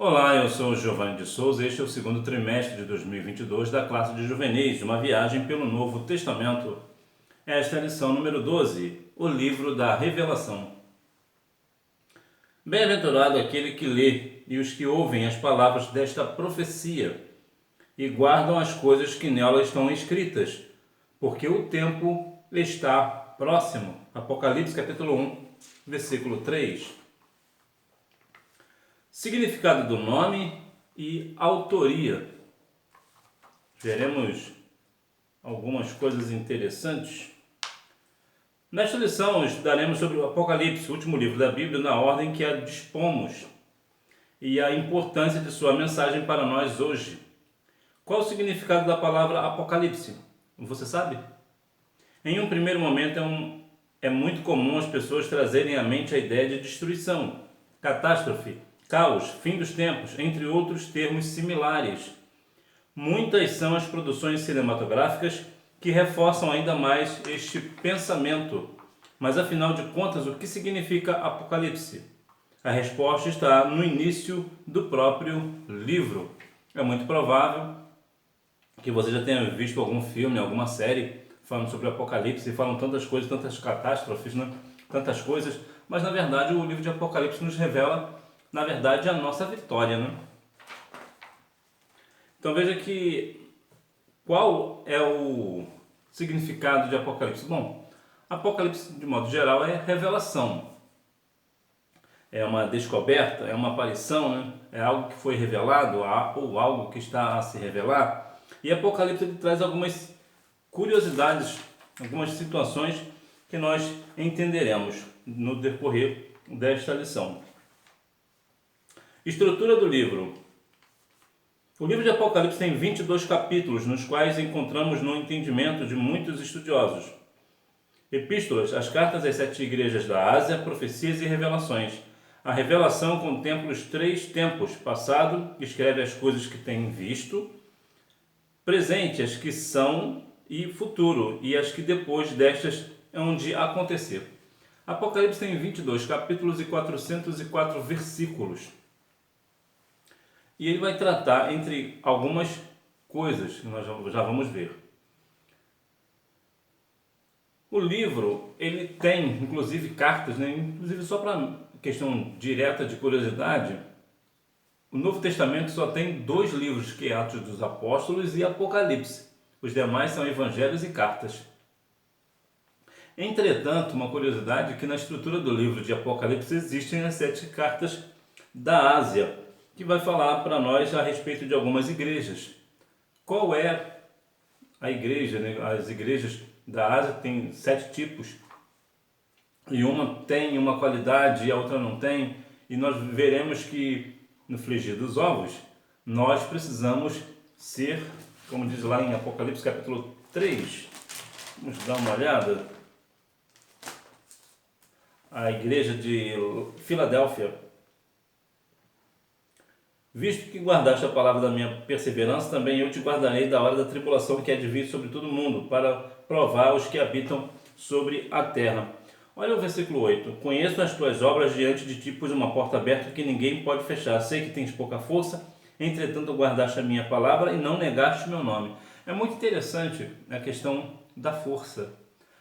Olá, eu sou o Giovanni de Souza e este é o segundo trimestre de 2022 da classe de juvenis, uma viagem pelo Novo Testamento. Esta é a lição número 12, o livro da Revelação. Bem-aventurado aquele que lê e os que ouvem as palavras desta profecia e guardam as coisas que nela estão escritas, porque o tempo está próximo. Apocalipse capítulo 1, versículo 3. Significado do nome e autoria. Veremos algumas coisas interessantes. Nesta lição estudaremos sobre o Apocalipse, o último livro da Bíblia, na ordem que a dispomos, e a importância de sua mensagem para nós hoje. Qual o significado da palavra Apocalipse? Você sabe? Em um primeiro momento é muito comum as pessoas trazerem à mente a ideia de destruição, catástrofe, caos, fim dos tempos, entre outros termos similares. Muitas são as produções cinematográficas que reforçam ainda mais este pensamento. Mas afinal de contas, o que significa Apocalipse? A resposta está no início do próprio livro. É muito provável que você já tenha visto algum filme, alguma série falando sobre o Apocalipse e falam tantas coisas, tantas catástrofes, né? Tantas coisas, mas na verdade o livro de Apocalipse nos revela na verdade a nossa vitória, né? Então veja que qual é o significado de Apocalipse? Bom, Apocalipse de modo geral é revelação, é uma descoberta, é uma aparição, né? É algo que foi revelado ou algo que está a se revelar. E Apocalipse ele traz algumas curiosidades, algumas situações que nós entenderemos no decorrer desta lição. Estrutura do livro. O livro de Apocalipse tem 22 capítulos, nos quais encontramos no entendimento de muitos estudiosos. Epístolas, as cartas às 7 igrejas da Ásia, profecias e revelações. A revelação contempla os 3 tempos: passado, escreve as coisas que tem visto; presente, as que são; e futuro, e as que depois destas hão de acontecer. Apocalipse tem 22 capítulos e 404 versículos. E ele vai tratar entre algumas coisas que nós já vamos ver. O livro, ele tem, inclusive, cartas, né? Inclusive só para questão direta de curiosidade, o Novo Testamento só tem 2 livros, que é Atos dos Apóstolos e Apocalipse. Os demais são evangelhos e cartas. Entretanto, uma curiosidade é que na estrutura do livro de Apocalipse existem as 7 cartas da Ásia, que vai falar para nós a respeito de algumas igrejas. Qual é a igreja, né? As igrejas da Ásia têm 7 tipos, e uma tem uma qualidade e a outra não tem, e nós veremos que no frigir dos ovos nós precisamos ser, como diz lá em Apocalipse capítulo 3, vamos dar uma olhada, a igreja de Filadélfia. Visto que guardaste a palavra da minha perseverança, também eu te guardarei da hora da tribulação que há de vir sobre todo o mundo, para provar os que habitam sobre a terra. Olha o versículo 8. Conheço as tuas obras, diante de ti pus uma porta aberta que ninguém pode fechar. Sei que tens pouca força, entretanto guardaste a minha palavra e não negaste o meu nome. É muito interessante a questão da força,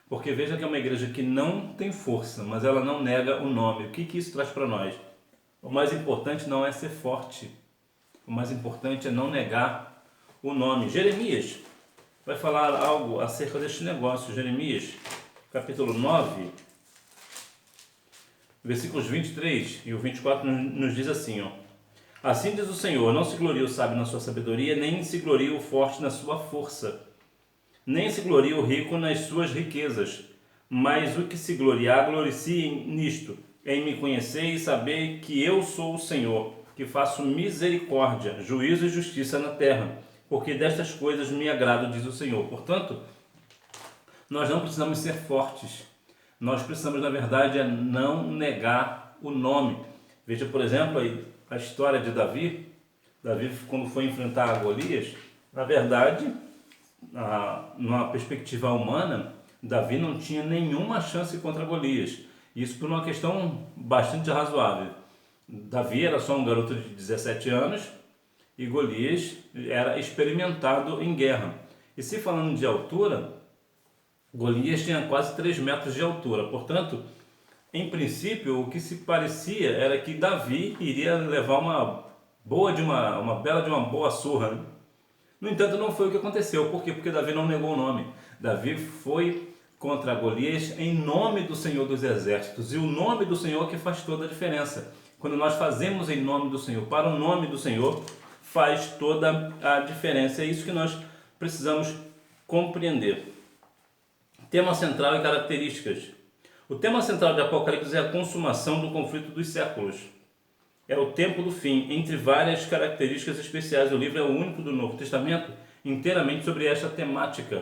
porque veja que é uma igreja que não tem força, mas ela não nega o nome. O que isso traz para nós? O mais importante não é ser forte, o mais importante é não negar o nome. Jeremias vai falar algo acerca deste negócio. Jeremias, capítulo 9, versículos 23 e o 24 nos diz assim, ó: assim diz o Senhor, não se glorie o sábio na sua sabedoria, nem se glorie o forte na sua força, nem se glorie o rico nas suas riquezas, mas o que se gloriar, glorie-se nisto, em me conhecer e saber que eu sou o Senhor, que faço misericórdia, juízo e justiça na terra, porque destas coisas me agrado, diz o Senhor. Portanto, nós não precisamos ser fortes, nós precisamos, na verdade, não negar o nome. Veja, por exemplo, a história de Davi. Davi, quando foi enfrentar Golias, na verdade, numa perspectiva humana, Davi não tinha nenhuma chance contra Golias. Isso por uma questão bastante razoável. Davi era só um garoto de 17 anos e Golias era experimentado em guerra. E se falando de altura, Golias tinha quase 3 metros de altura. Portanto, em princípio, o que se parecia era que Davi iria levar uma bela de uma boa surra, né? No entanto, não foi o que aconteceu. Por quê? Porque Davi não negou o nome. Davi foi contra Golias em nome do Senhor dos Exércitos. E o nome do Senhor que faz toda a diferença. Quando nós fazemos em nome do Senhor, para o nome do Senhor, faz toda a diferença. É isso que nós precisamos compreender. Tema central e características. O tema central de Apocalipse é a consumação do conflito dos séculos. É o tempo do fim, entre várias características especiais. O livro é o único do Novo Testamento inteiramente sobre esta temática.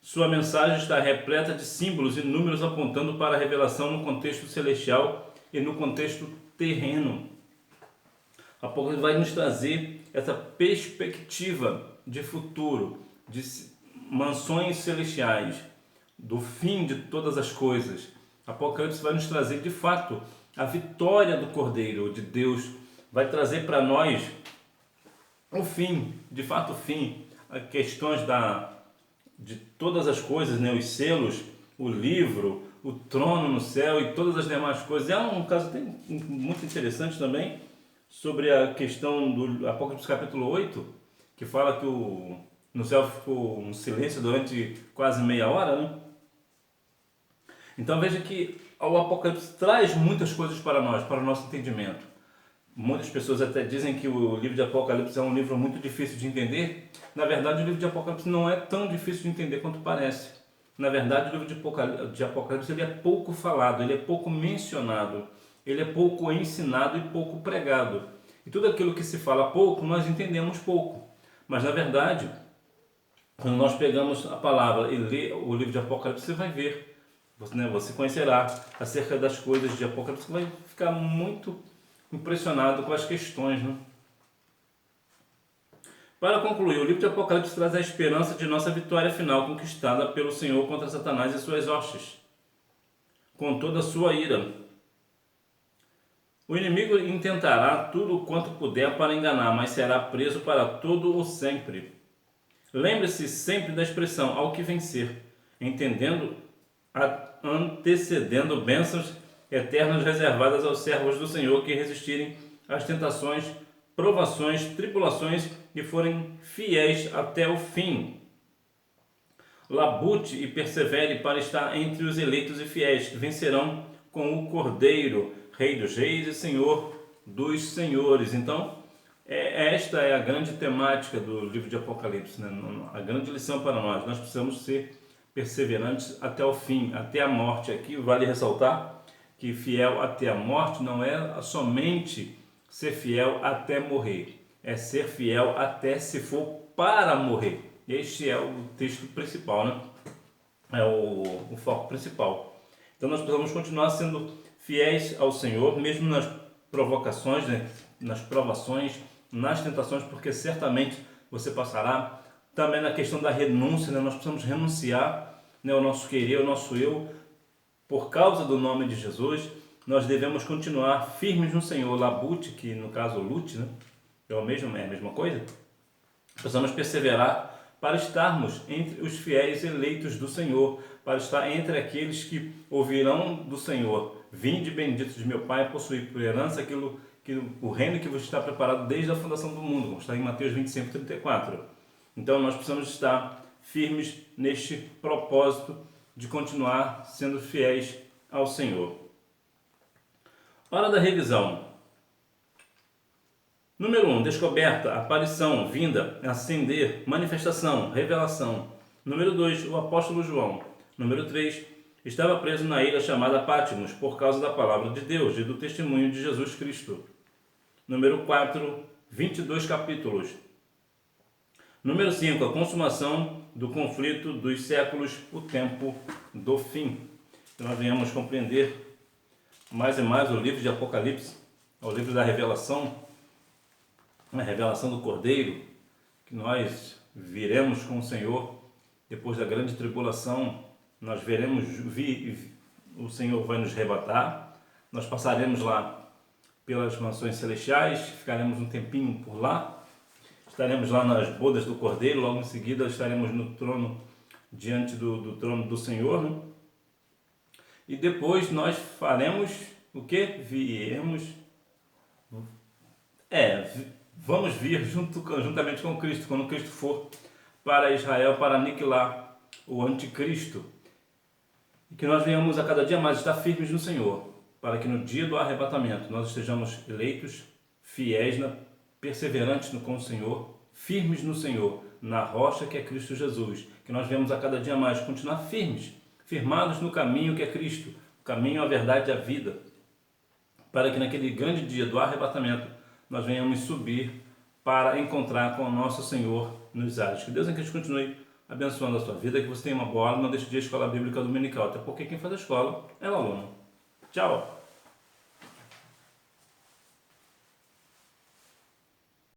Sua mensagem está repleta de símbolos e números apontando para a revelação no contexto celestial e no contexto terreno. Apocalipse vai nos trazer essa perspectiva de futuro, de mansões celestiais, do fim de todas as coisas. Apocalipse vai nos trazer de fato a vitória do Cordeiro de Deus, vai trazer para nós o fim, de fato o fim, as questões de todas as coisas, né? Os selos, o livro, o trono no céu e todas as demais coisas. É um caso muito interessante também sobre a questão do Apocalipse capítulo 8, que fala que no céu ficou um silêncio durante quase meia hora, né? Então veja que o Apocalipse traz muitas coisas para nós, para o nosso entendimento. Muitas pessoas até dizem que o livro de Apocalipse é um livro muito difícil de entender. Na verdade, o livro de Apocalipse não é tão difícil de entender quanto parece. Na verdade, o livro de Apocalipse ele é pouco falado, ele é pouco mencionado, ele é pouco ensinado e pouco pregado. E tudo aquilo que se fala pouco, nós entendemos pouco. Mas, na verdade, quando nós pegamos a palavra e lê o livro de Apocalipse, você vai ver. Você conhecerá acerca das coisas de Apocalipse, você vai ficar muito impressionado com as questões, né? Para concluir, o livro de Apocalipse traz a esperança de nossa vitória final conquistada pelo Senhor contra Satanás e suas hostes, com toda a sua ira. O inimigo intentará tudo quanto puder para enganar, mas será preso para todo o sempre. Lembre-se sempre da expressão ao que vencer, antecedendo bênçãos eternas reservadas aos servos do Senhor que resistirem às tentações, provações, tribulações e forem fiéis até o fim. Labute e persevere para estar entre os eleitos e fiéis, que vencerão com o Cordeiro, Rei dos Reis e Senhor dos Senhores. Então, esta é a grande temática do livro de Apocalipse, né? A grande lição para nós. Nós precisamos ser perseverantes até o fim, até a morte. Aqui vale ressaltar que fiel até a morte não é somente ser fiel até morrer, é ser fiel até se for para morrer. Este é o texto principal, né? É o foco principal. Então nós precisamos continuar sendo fiéis ao Senhor, mesmo nas provocações, né? Nas provações, nas tentações, porque certamente você passará. Também na questão da renúncia, né? Nós precisamos renunciar, né? O nosso querer, o nosso eu, por causa do nome de Jesus. Nós devemos continuar firmes no Senhor. Labute, que no caso lute, né? É a mesma coisa. Precisamos perseverar para estarmos entre os fiéis eleitos do Senhor, para estar entre aqueles que ouvirão do Senhor: vinde benditos de meu Pai, possuir por herança aquilo que o reino que vos está preparado desde a fundação do mundo, como está em Mateus 25:34. Então nós precisamos estar firmes neste propósito de continuar sendo fiéis ao Senhor. Hora da revisão. Número 1, descoberta, aparição, vinda, ascender, manifestação, revelação. Número 2, o apóstolo João. Número 3, estava preso na ilha chamada Patmos por causa da palavra de Deus e do testemunho de Jesus Cristo. Número 4, 22 capítulos. Número 5, a consumação do conflito dos séculos, o tempo do fim. Então nós venhamos compreender mais e mais o livro de Apocalipse, o livro da revelação, a revelação do Cordeiro, que nós viremos com o Senhor depois da grande tribulação. Nós veremos, o Senhor vai nos arrebatar, nós passaremos lá pelas mansões celestiais, ficaremos um tempinho por lá, estaremos lá nas bodas do Cordeiro, logo em seguida estaremos no trono, diante do trono do Senhor, né? E depois nós faremos o que? Vamos vir juntamente com Cristo, quando Cristo for para Israel para aniquilar o anticristo. E que nós venhamos a cada dia mais estar firmes no Senhor, para que no dia do arrebatamento nós estejamos eleitos, fiéis, perseverantes com o Senhor, firmes no Senhor, na rocha que é Cristo Jesus. Que nós venhamos a cada dia mais continuar firmes, firmados no caminho que é Cristo, o caminho, a verdade e a vida, para que naquele grande dia do arrebatamento nós venhamos subir para encontrar com o nosso Senhor nos ares. Que Deus em Cristo continue abençoando a sua vida, que você tenha uma boa aula, não deixe de ir à escola bíblica dominical, até porque quem faz a escola é o aluno. Tchau!